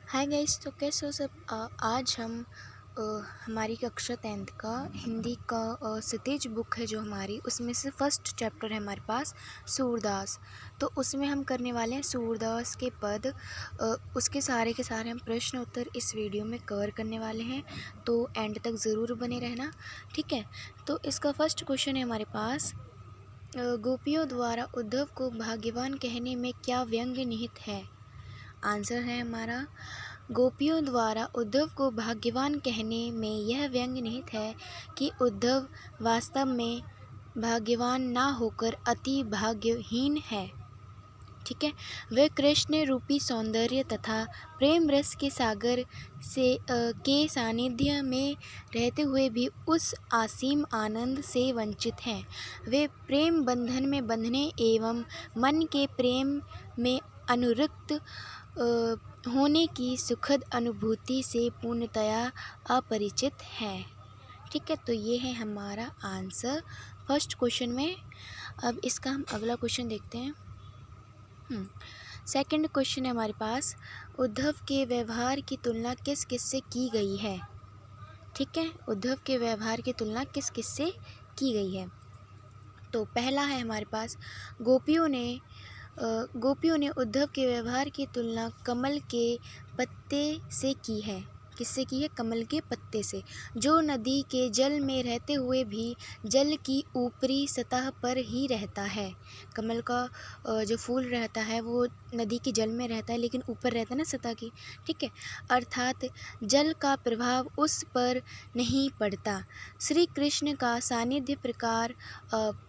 Hi guys, तो कैसे हो सब। आज हम अ, हमारी कक्षा 10th का हिंदी का सतेज बुक है जो हमारी, उसमें से फर्स्ट चैप्टर है हमारे पास सूरदास। तो उसमें हम करने वाले हैं सूरदास के पद। उसके सारे के सारे हम प्रश्न उत्तर इस वीडियो में कवर करने वाले हैं, तो एंड तक ज़रूर बने रहना, ठीक है। तो इसका फर्स्ट क्वेश्चन है हमारे पास, गोपियों द्वारा उद्धव को भाग्यवान कहने में क्या व्यंग्य निहित है। आंसर है हमारा, गोपियों द्वारा उद्धव को भाग्यवान कहने में यह व्यंग्य निहित है कि उद्धव वास्तव में भाग्यवान ना होकर अति भाग्यहीन है। ठीक है, वे कृष्ण रूपी सौंदर्य तथा प्रेम रस के सागर से के सानिध्य में रहते हुए भी उस असीम आनंद से वंचित हैं। वे प्रेम बंधन में बंधने एवं मन के प्रेम में अनुरक्त होने की सुखद अनुभूति से पूर्णतया अपरिचित है। ठीक है, तो ये है हमारा आंसर फर्स्ट क्वेश्चन में। अब इसका हम अगला क्वेश्चन देखते हैं। सेकंड क्वेश्चन है हमारे पास, उद्धव के व्यवहार की तुलना किस किस से की गई है। ठीक है, उद्धव के व्यवहार की तुलना किस किस से की गई है। तो पहला है हमारे पास, गोपियों ने उद्धव के व्यवहार की तुलना कमल के पत्ते से की है। किससे की है? कमल के पत्ते से, जो नदी के जल में रहते हुए भी जल की ऊपरी सतह पर ही रहता है। कमल का जो फूल रहता है वो नदी के जल में रहता है, लेकिन ऊपर रहता है ना सतह की। ठीक है, अर्थात जल का प्रभाव उस पर नहीं पड़ता। श्री कृष्ण का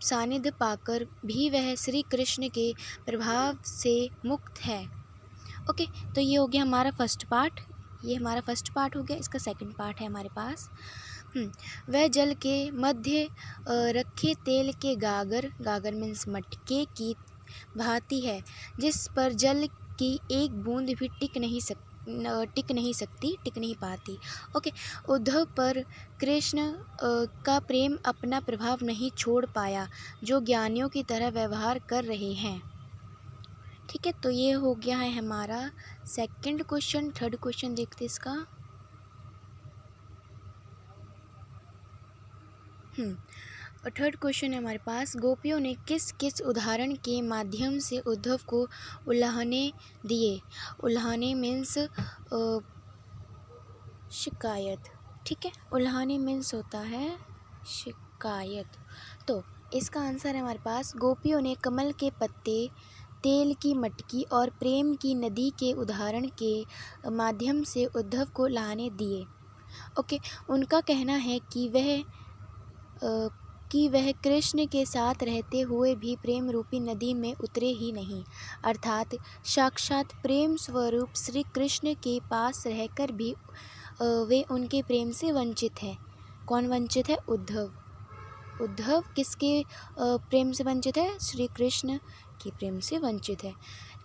सानिध्य पाकर भी वह श्री कृष्ण के प्रभाव से मुक्त है। ओके, तो ये हो गया हमारा फर्स्ट पार्ट। ये हमारा फर्स्ट पार्ट हो गया। इसका सेकंड पार्ट है हमारे पास, वह जल के मध्य रखे तेल के गागर मीन्स मटके की भांति है, जिस पर जल की एक बूंद भी टिक नहीं पाती। ओके, उद्धव पर कृष्ण का प्रेम अपना प्रभाव नहीं छोड़ पाया, जो ज्ञानियों की तरह व्यवहार कर रहे हैं। ठीक है, तो ये हो गया है हमारा सेकंड क्वेश्चन। थर्ड क्वेश्चन देखते इसका। और थर्ड क्वेश्चन है हमारे पास, गोपियों ने किस किस उदाहरण के माध्यम से उद्धव को उल्हाने दिए। उल्हाने मीन्स शिकायत। ठीक है, उल्हाने मीन्स होता है शिकायत। तो इसका आंसर है हमारे पास, गोपियों ने कमल के पत्ते, तेल की मटकी और प्रेम की नदी के उदाहरण के माध्यम से उद्धव को उल्हाने दिए। ओके, उनका कहना है कि वह कृष्ण के साथ रहते हुए भी प्रेम रूपी नदी में उतरे ही नहीं, अर्थात साक्षात प्रेम स्वरूप श्री कृष्ण के पास रहकर भी वे उनके प्रेम से वंचित हैं। कौन वंचित है? उद्धव। उद्धव किसके प्रेम से वंचित है? श्री कृष्ण के प्रेम से वंचित है।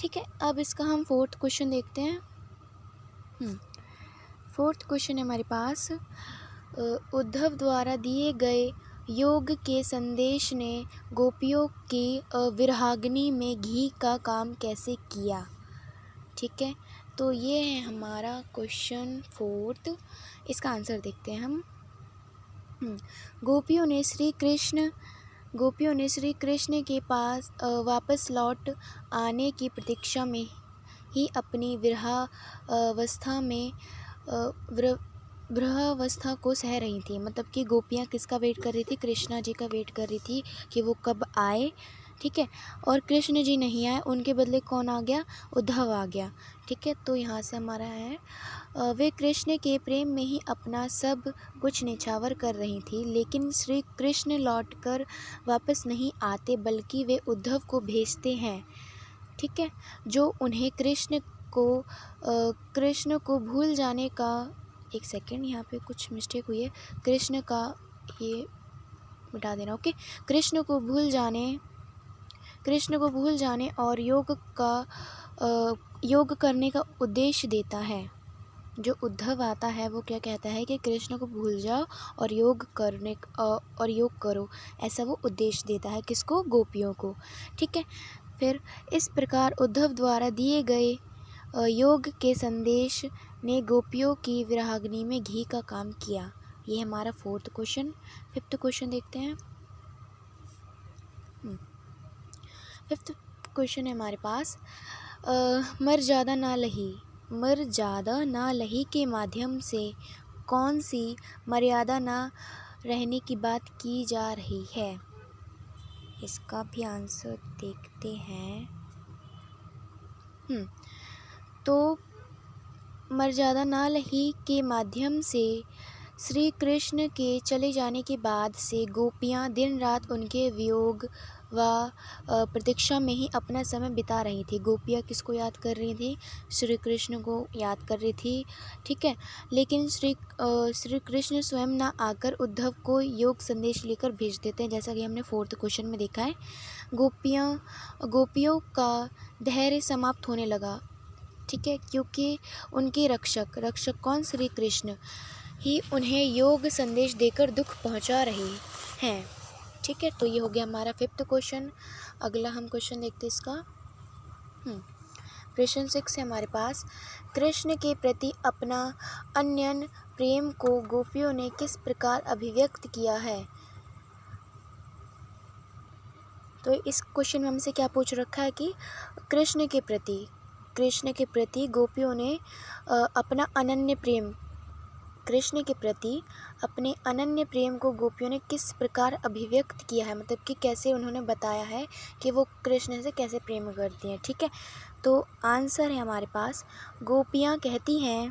ठीक है, अब इसका हम फोर्थ क्वेश्चन देखते हैं। फोर्थ क्वेश्चन है हमारे पास, उद्धव द्वारा दिए गए योग के संदेश ने गोपियों की विरहाग्नि में घी का काम कैसे किया। ठीक है, तो ये है हमारा क्वेश्चन फोर्थ। इसका आंसर देखते हैं हम। गोपियों ने श्री कृष्ण के पास वापस लौट आने की प्रतीक्षा में ही अपनी विरहावस्था को सह रही थी। मतलब कि गोपियाँ किसका वेट कर रही थी? कृष्णा जी का वेट कर रही थी कि वो कब आए। ठीक है, और कृष्ण जी नहीं आए, उनके बदले कौन आ गया? उद्धव आ गया। ठीक है, तो यहाँ से हमारा है, वे कृष्ण के प्रेम में ही अपना सब कुछ निछावर कर रही थी, लेकिन श्री कृष्ण लौटकर वापस नहीं आते, बल्कि वे उद्धव को भेजते हैं। ठीक है, जो उन्हें कृष्ण को भूल जाने का, एक सेकेंड यहाँ पे कुछ मिस्टेक हुई है, कृष्ण का ये मिटा देना। ओके, कृष्ण को भूल जाने और योग करने का उद्देश्य देता है। जो उद्धव आता है वो क्या कहता है कि कृष्ण को भूल जाओ और योग करो, ऐसा वो उद्देश्य देता है। किसको? गोपियों को। ठीक है, फिर इस प्रकार उद्धव द्वारा दिए गए योग के संदेश ने गोपियों की विरागनी में घी का काम किया। ये हमारा फोर्थ क्वेश्चन। फिफ्थ क्वेश्चन देखते हैं। फिफ्थ क्वेश्चन है हमारे पास, मर्यादा ना लही के माध्यम से कौन सी मर्यादा ना रहने की बात की जा रही है? इसका भी आंसर देखते हैं। तो मर्यादा ना लही के माध्यम से श्री कृष्ण के चले जाने के बाद से गोपियाँ दिन रात उनके वियोग व प्रतीक्षा में ही अपना समय बिता रही थी। गोपियाँ किसको याद कर रही थी? श्री कृष्ण को याद कर रही थी, ठीक है। लेकिन श्री कृष्ण स्वयं ना आकर उद्धव को योग संदेश लेकर भेज देते हैं, जैसा कि हमने फोर्थ क्वेश्चन में देखा है। गोपियों का धैर्य समाप्त होने लगा, ठीक है, क्योंकि उनके रक्षक कौन? श्री कृष्ण ही उन्हें योग संदेश देकर दुख पहुंचा रहे हैं, ठीक है। तो ये हो गया हमारा फिफ्थ क्वेश्चन। अगला हम क्वेश्चन देखते हैं इसका। प्रश्न 6 है हमारे पास, कृष्ण के प्रति अपना अनन्य प्रेम को गोपियों ने किस प्रकार अभिव्यक्त किया है? तो इस क्वेश्चन में हमसे क्या पूछ रखा है कि कृष्ण के प्रति गोपियों ने अपना अनन्य प्रेम, कृष्ण के प्रति अपने अनन्य प्रेम को गोपियों ने किस प्रकार अभिव्यक्त किया है, मतलब कि कैसे उन्होंने बताया है कि वो कृष्ण से कैसे प्रेम करती हैं, ठीक है। तो आंसर है हमारे पास, गोपियाँ कहती हैं,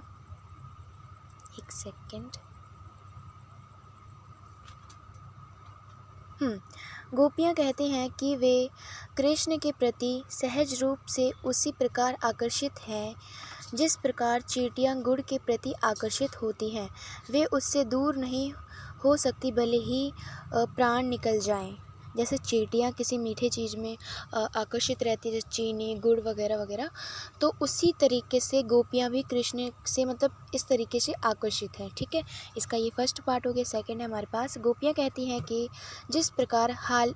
एक सेकेंड, गोपियाँ कहते हैं कि वे कृष्ण के प्रति सहज रूप से उसी प्रकार आकर्षित हैं जिस प्रकार चींटियाँ गुड़ के प्रति आकर्षित होती हैं। वे उससे दूर नहीं हो सकती भले ही प्राण निकल जाएं। जैसे चींटियाँ किसी मीठे चीज़ में आकर्षित रहती है, जैसे चीनी, गुड़ वगैरह वगैरह, तो उसी तरीके से गोपियाँ भी कृष्ण से मतलब इस तरीके से आकर्षित हैं, ठीक है। इसका ये फर्स्ट पार्ट हो गया। सेकंड है हमारे पास, गोपियाँ कहती हैं कि जिस प्रकार हारिल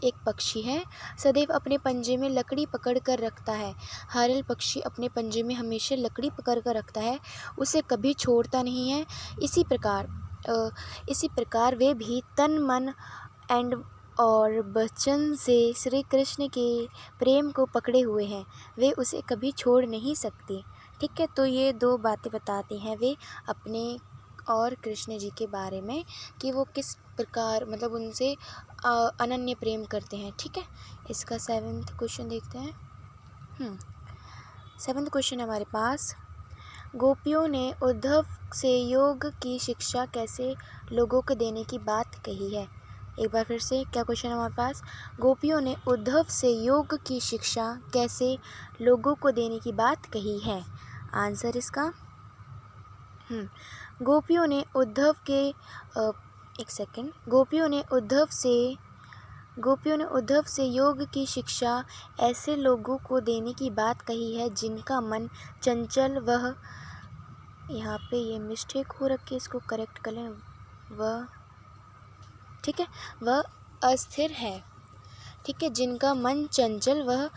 एक पक्षी है, सदैव अपने पंजे में लकड़ी पकड़ कर रखता है। हारिल पक्षी अपने पंजे में हमेशा लकड़ी पकड़ कर रखता है, उसे कभी छोड़ता नहीं है। इसी प्रकार वे भी तन मन एंड और वचन से श्री कृष्ण के प्रेम को पकड़े हुए हैं, वे उसे कभी छोड़ नहीं सकते, ठीक है। तो ये दो बातें बताती हैं वे अपने और कृष्ण जी के बारे में कि वो किस प्रकार मतलब उनसे अनन्य प्रेम करते हैं, ठीक है। इसका 7th क्वेश्चन देखते हैं। 7th क्वेश्चन हमारे पास, गोपियों ने उद्धव से योग की शिक्षा कैसे लोगों को देने की बात कही है? एक बार फिर से क्या क्वेश्चन है हमारे पास, गोपियों ने उद्धव से योग की शिक्षा कैसे लोगों को देने की बात कही है? आंसर इसका, गोपियों ने उद्धव से योग की शिक्षा ऐसे लोगों को देने की बात कही है जिनका मन चंचल वह, यहाँ पे ये मिस्टेक हो रखी है, इसको करेक्ट कर लें, वह, ठीक है, वह अस्थिर है, ठीक है, जिनका मन चंचल वह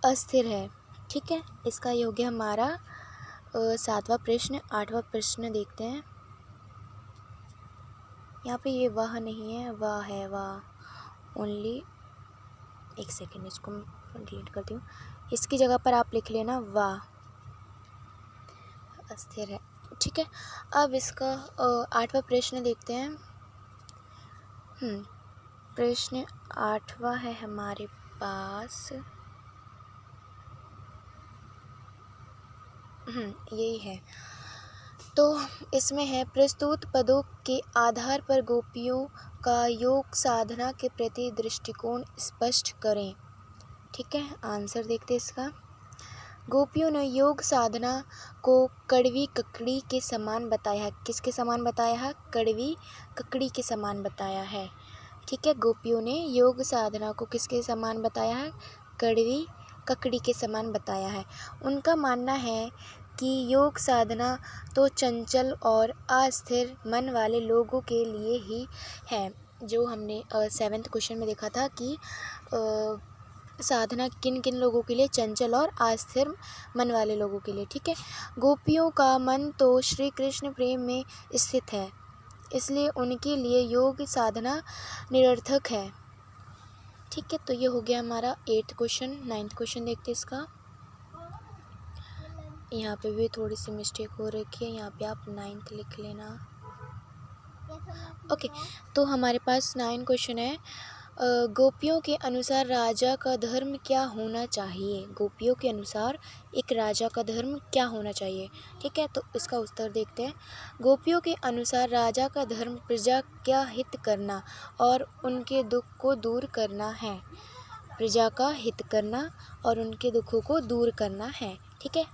अस्थिर है, ठीक है। इसका ये हो गया हमारा 7वां प्रश्न। 8वां प्रश्न देखते हैं। यहाँ पे ये वह नहीं है, वह है, वह ओनली, एक सेकेंड, इसको मैं डिलीट करती हूँ। इसकी जगह पर आप लिख लेना वह अस्थिर है, ठीक है। अब इसका 8वां प्रश्न देखते हैं। प्रश्न 8वां है हमारे पास, यही है। तो इसमें है, प्रस्तुत पदों के आधार पर गोपियों का योग साधना के प्रति दृष्टिकोण स्पष्ट करें, ठीक है। आंसर देखते हैं इसका, गोपियों ने योग साधना को कड़वी ककड़ी के समान बताया है। किसके समान बताया है? कड़वी ककड़ी के समान बताया है, ठीक है। गोपियों ने योग साधना को किसके समान बताया है? कड़वी ककड़ी के समान बताया है। उनका मानना है कि योग साधना तो चंचल और अस्थिर मन वाले लोगों के लिए ही है, जो हमने 7th क्वेश्चन में देखा था कि साधना किन किन लोगों के लिए? चंचल और अस्थिर मन वाले लोगों के लिए। ठीक है, गोपियों का मन तो श्री कृष्ण प्रेम में स्थित है, इसलिए उनके लिए योग साधना निरर्थक है। ठीक है, तो ये हो गया हमारा 8th क्वेश्चन। 9th क्वेश्चन देखते हैं इसका। यहाँ पे भी थोड़ी सी मिस्टेक हो रखी है, यहाँ पे आप 9th लिख लेना। ओके, तो हमारे पास 9 क्वेश्चन है। गोपियों के अनुसार राजा का धर्म क्या होना चाहिए? गोपियों के अनुसार एक राजा का धर्म क्या होना चाहिए? ठीक है, तो इसका उत्तर देखते हैं। गोपियों के अनुसार राजा का धर्म प्रजा का हित करना और उनके दुख को दूर करना है। प्रजा का हित करना और उनके दुखों को दूर करना है। ठीक है,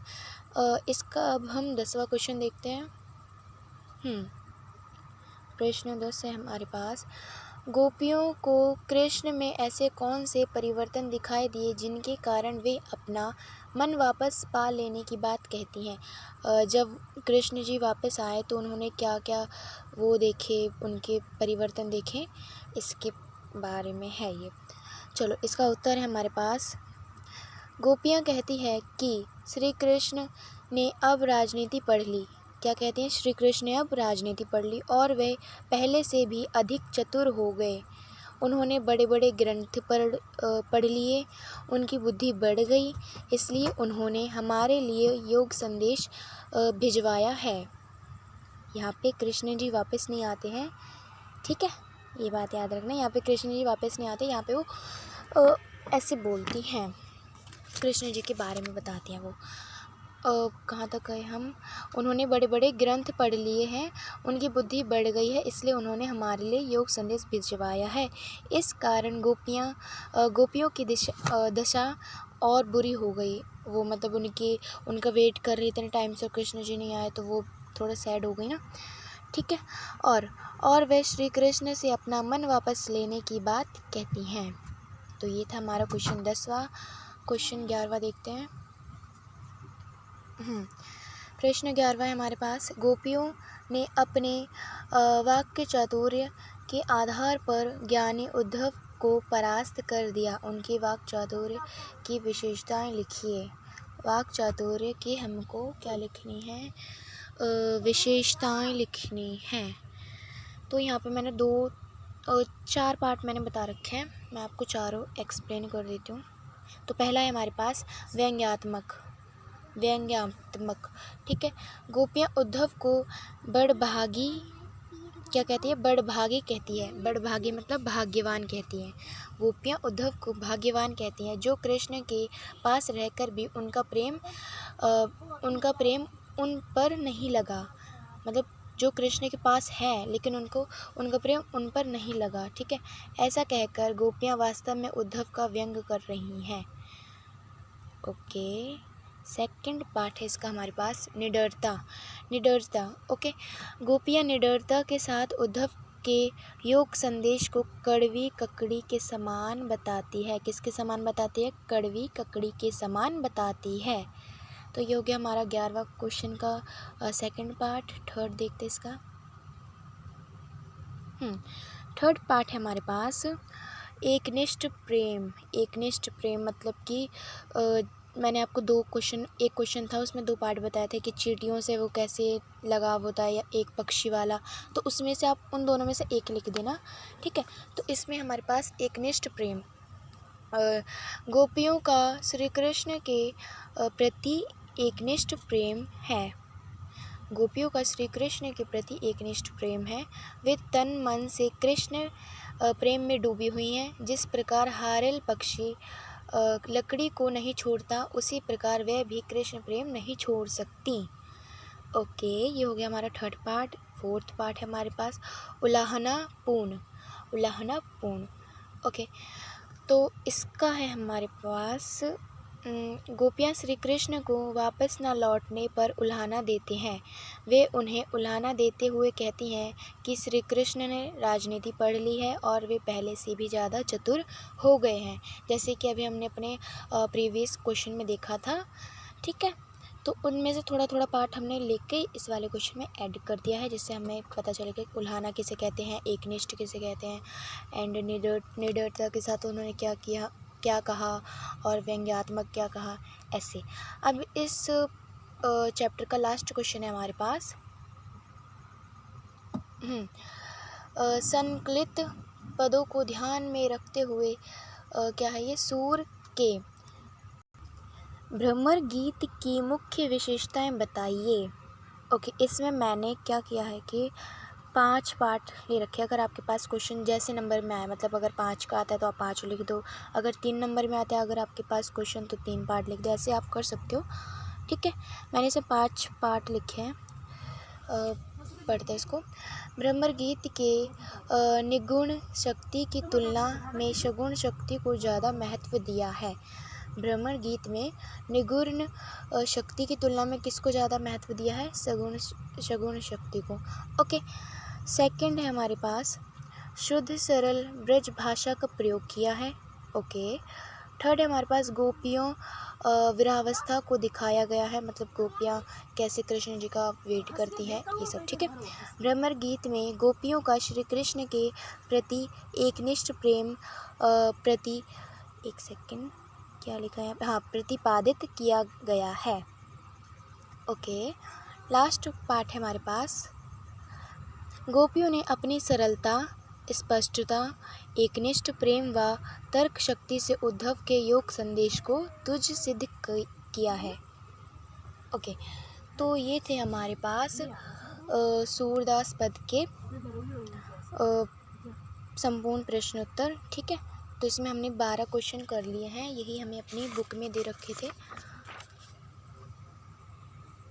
इसका अब हम 10वां क्वेश्चन देखते हैं। प्रश्न 10 है हमारे पास। गोपियों को कृष्ण में ऐसे कौन से परिवर्तन दिखाई दिए जिनके कारण वे अपना मन वापस पा लेने की बात कहती हैं? जब कृष्ण जी वापस आए तो उन्होंने क्या क्या वो देखे, उनके परिवर्तन देखे, इसके बारे में है ये। चलो, इसका उत्तर है हमारे पास। गोपियाँ कहती है कि श्री कृष्ण ने अब राजनीति पढ़ ली। क्या कहते हैं? श्री कृष्ण ने अब राजनीति पढ़ ली और वे पहले से भी अधिक चतुर हो गए। उन्होंने बड़े बड़े ग्रंथ पढ़ लिए, उनकी बुद्धि बढ़ गई, इसलिए उन्होंने हमारे लिए योग संदेश भिजवाया है। यहाँ पे कृष्ण जी वापस नहीं आते हैं। ठीक है, ये बात याद रखना। यहाँ पे कृष्ण जी वापस नहीं आते, यहाँ पे वो ऐसे बोलती हैं, कृष्ण जी के बारे में बताती हैं वो। कहाँ तक गए हम? उन्होंने बड़े बड़े ग्रंथ पढ़ लिए हैं, उनकी बुद्धि बढ़ गई है, इसलिए उन्होंने हमारे लिए योग संदेश भिजवाया है। इस कारण गोपियों की दशा और बुरी हो गई। वो मतलब उनका वेट कर रही इतने टाइम से, कृष्ण जी नहीं आए, तो वो थोड़ा सैड हो गई ना। ठीक है, और वे श्री कृष्ण से अपना मन वापस लेने की बात कहती हैं। तो ये था हमारा क्वेश्चन 10वां। क्वेश्चन 11वां देखते हैं। प्रश्न 11वां है हमारे पास। गोपियों ने अपने वाक्य चातुर्य के आधार पर ज्ञानी उद्धव को परास्त कर दिया। उनके वाक् चातुर्य की विशेषताएं लिखिए। वाक् चातुर्य की हमको क्या लिखनी है? विशेषताएं लिखनी हैं। तो यहाँ पे मैंने 4 पार्ट मैंने बता रखे हैं, मैं आपको चारों एक्सप्लेन कर देती हूँ। तो पहला है हमारे पास व्यंग्यात्मक। ठीक है, गोपियाँ उद्धव को बड़भागी क्या कहती है? बड़भागी कहती है। बड़भागी मतलब भाग्यवान कहती हैं। गोपियाँ उद्धव को भाग्यवान कहती हैं, जो कृष्ण के पास रहकर भी उनका प्रेम उन पर नहीं लगा। मतलब जो कृष्ण के पास है लेकिन उनका प्रेम उन पर नहीं लगा। ठीक है, ऐसा कहकर गोपियाँ वास्तव में उद्धव का व्यंग कर रही हैं। ओके, सेकंड पार्ट है इसका हमारे पास, निडरता। ओके, गोपियाँ निडरता के साथ उद्धव के योग संदेश को कड़वी ककड़ी के समान बताती है। किसके समान बताती है? कड़वी ककड़ी के समान बताती है। तो ये हो गया हमारा 11वां क्वेश्चन का सेकंड पार्ट। थर्ड देखते इसका। थर्ड पार्ट है हमारे पास एकनिष्ठ प्रेम मतलब कि मैंने आपको एक क्वेश्चन था, उसमें 2 पार्ट बताए थे कि चींटियों से वो कैसे लगाव होता है या एक पक्षी वाला, तो उसमें से आप उन दोनों में से एक लिख देना। ठीक है, तो इसमें हमारे पास एकनिष्ठ प्रेम, गोपियों का श्री कृष्ण के प्रति एकनिष्ठ प्रेम है। गोपियों का श्री कृष्ण के प्रति एकनिष्ठ प्रेम है। वे तन मन से कृष्ण प्रेम में डूबी हुई हैं। जिस प्रकार हारिल पक्षी लकड़ी को नहीं छोड़ता, उसी प्रकार वह भी कृष्ण प्रेम नहीं छोड़ सकती। ओके, ये हो गया हमारा थर्ड पार्ट। फोर्थ पार्ट है हमारे पास उलाहना पूर्ण। ओके, तो इसका है हमारे पास गोपियाँ श्री कृष्ण को वापस न लौटने पर उल्हाना देते हैं। वे उन्हें उल्हाना देते हुए कहती हैं कि श्री कृष्ण ने राजनीति पढ़ ली है और वे पहले से भी ज़्यादा चतुर हो गए हैं, जैसे कि अभी हमने अपने प्रीवियस क्वेश्चन में देखा था। ठीक है, तो उनमें से थोड़ा थोड़ा पार्ट हमने लेके इस वाले क्वेश्चन में ऐड कर दिया है, जिससे हमें पता चलेगा कि उल्हाना किसे कहते हैं, एकनिष्ठ किसे कहते हैं, एंड निडरता के साथ उन्होंने क्या किया, क्या कहा और व्यंग्यात्मक क्या कहा, ऐसे। अब इस चैप्टर का लास्ट क्वेश्चन है हमारे पास। संकलित पदों को ध्यान में रखते हुए क्या है ये, सूर के भ्रमर गीत की मुख्य विशेषताएं बताइए। ओके, इसमें मैंने क्या किया है कि 5 पार्ट ले रखे। अगर आपके पास क्वेश्चन जैसे नंबर में आए, मतलब अगर 5 का आता है तो आप 5 लिख दो, अगर 3 नंबर में आता है अगर आपके पास क्वेश्चन तो 3 पार्ट लिख दो, ऐसे आप कर सकते हो। ठीक है, मैंने इसे 5 पार्ट लिखे हैं। पढ़ते हैं इसको। भ्रमर गीत के निगुण शक्ति की तुलना में सगुण शक्ति को ज़्यादा महत्व दिया है। भ्रमर गीत में निगुण शक्ति की तुलना में किसको ज़्यादा महत्व दिया है, सगुण शक्ति को। ओके, सेकंड है हमारे पास शुद्ध सरल ब्रज भाषा का प्रयोग किया है। ओके, थर्ड है हमारे पास गोपियों विरहावस्था को दिखाया गया है, मतलब गोपियाँ कैसे कृष्ण जी का वेट करती है, ये सब। ठीक है, भ्रमर गीत में गोपियों का श्री कृष्ण के प्रति एकनिष्ठ प्रेम प्रति एक सेकंड क्या लिखा है, हाँ, प्रतिपादित किया गया है। ओके, लास्ट पार्ट है हमारे पास। गोपियों ने अपनी सरलता, स्पष्टता, एकनिष्ठ प्रेम व तर्क शक्ति से उद्धव के योग संदेश को तुझ सिद्ध किया है। ओके, तो ये थे हमारे पास सूरदास पद के संपूर्ण प्रश्नोत्तर। ठीक है, तो इसमें हमने 12 क्वेश्चन कर लिए हैं, यही हमें अपनी बुक में दे रखे थे।